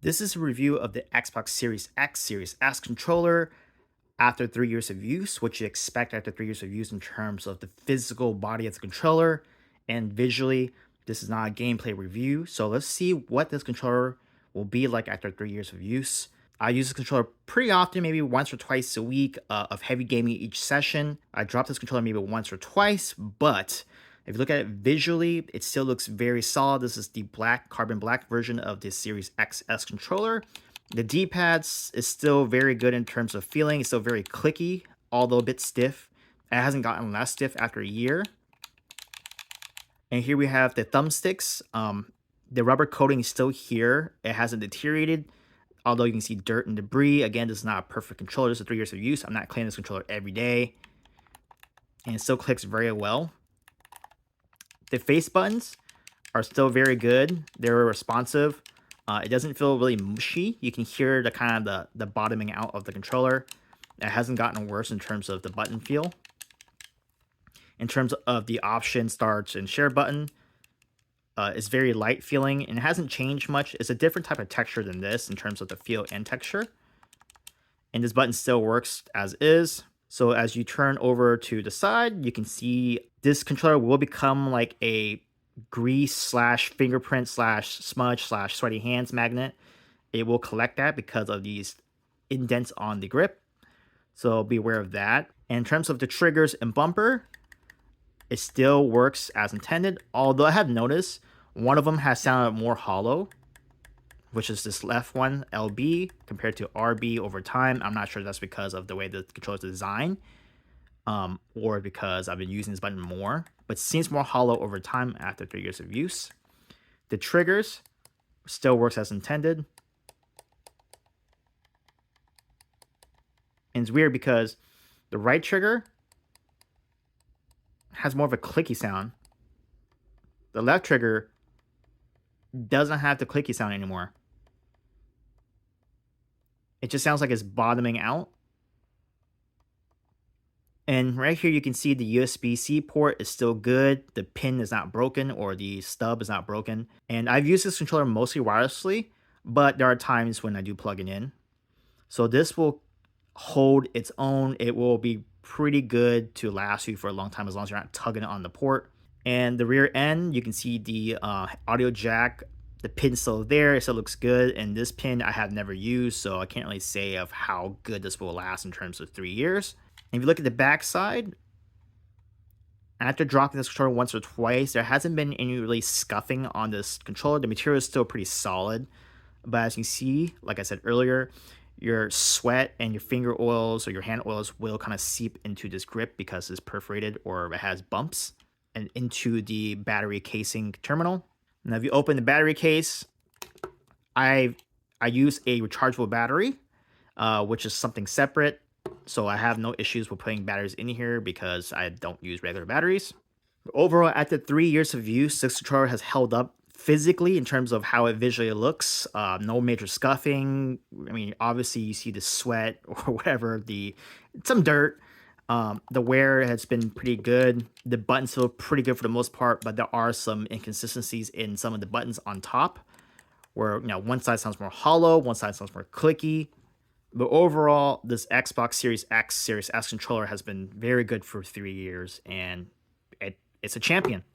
This is a review of the Xbox Series X, Series S controller after 3 years of use, what you expect after 3 years of use in terms of the physical body of the controller and visually. This is not a gameplay review, so let's see what this controller will be like after 3 years of use. I use this controller pretty often, maybe once or twice a week of heavy gaming each session. I drop this controller maybe once or twice, but if you look at it visually, it still looks very solid. This is the carbon black version of the Series XS controller. The D-pad is still very good in terms of feeling. It's still very clicky, although a bit stiff. It hasn't gotten less stiff after a year. And here we have the thumbsticks. The rubber coating is still here. It hasn't deteriorated, although you can see dirt and debris. Again, this is not a perfect controller. This is 3 years of use. I'm not cleaning this controller every day. And it still clicks very well. The face buttons are still very good. They're responsive. It doesn't feel really mushy. You can hear the kind of the bottoming out of the controller. It hasn't gotten worse in terms of the button feel. In terms of the option, start, and share button, it's very light feeling and it hasn't changed much. It's a different type of texture than this in terms of the feel and texture. And this button still works as is. So as you turn over to the side, you can see this controller will become like a grease slash fingerprint slash smudge slash sweaty hands magnet. It will collect that because of these indents on the grip. So be aware of that. And in terms of the triggers and bumper, it still works as intended. Although I have noticed one of them has sounded more hollow, which is this left one, LB, compared to RB over time. I'm not sure that's because of the way the controller is designed, or because I've been using this button more, but it seems more hollow over time after 3 years of use. The triggers still works as intended. And it's weird because the right trigger has more of a clicky sound. The left trigger doesn't have the clicky sound anymore. It just sounds like it's bottoming out. And right here, you can see the USB-C port is still good. The pin is not broken, or the stub is not broken. And I've used this controller mostly wirelessly, but there are times when I do plug it in. So this will hold its own. It will be pretty good to last you for a long time as long as you're not tugging it on the port. And the rear end, you can see the audio jack. The pin's still there. It still looks good. And this pin I have never used, so I can't really say of how good this will last in terms of 3 years. And if you look at the back side, after dropping this controller once or twice, there hasn't been any really scuffing on this controller. The material is still pretty solid. But as you see, like I said earlier, your sweat and your finger oils or your hand oils will kind of seep into this grip because it's perforated or it has bumps and into the battery casing terminal. Now, if you open the battery case, I use a rechargeable battery, which is something separate. So I have no issues with putting batteries in here because I don't use regular batteries. Overall, after 3 years of use, this controller has held up physically in terms of how it visually looks. No major scuffing. I mean, obviously you see the sweat or whatever, some dirt. The wear has been pretty good. The buttons feel pretty good for the most part, but there are some inconsistencies in some of the buttons on top where, one side sounds more hollow, one side sounds more clicky. But overall, this Xbox Series X, Series S controller has been very good for 3 years, and it's a champion.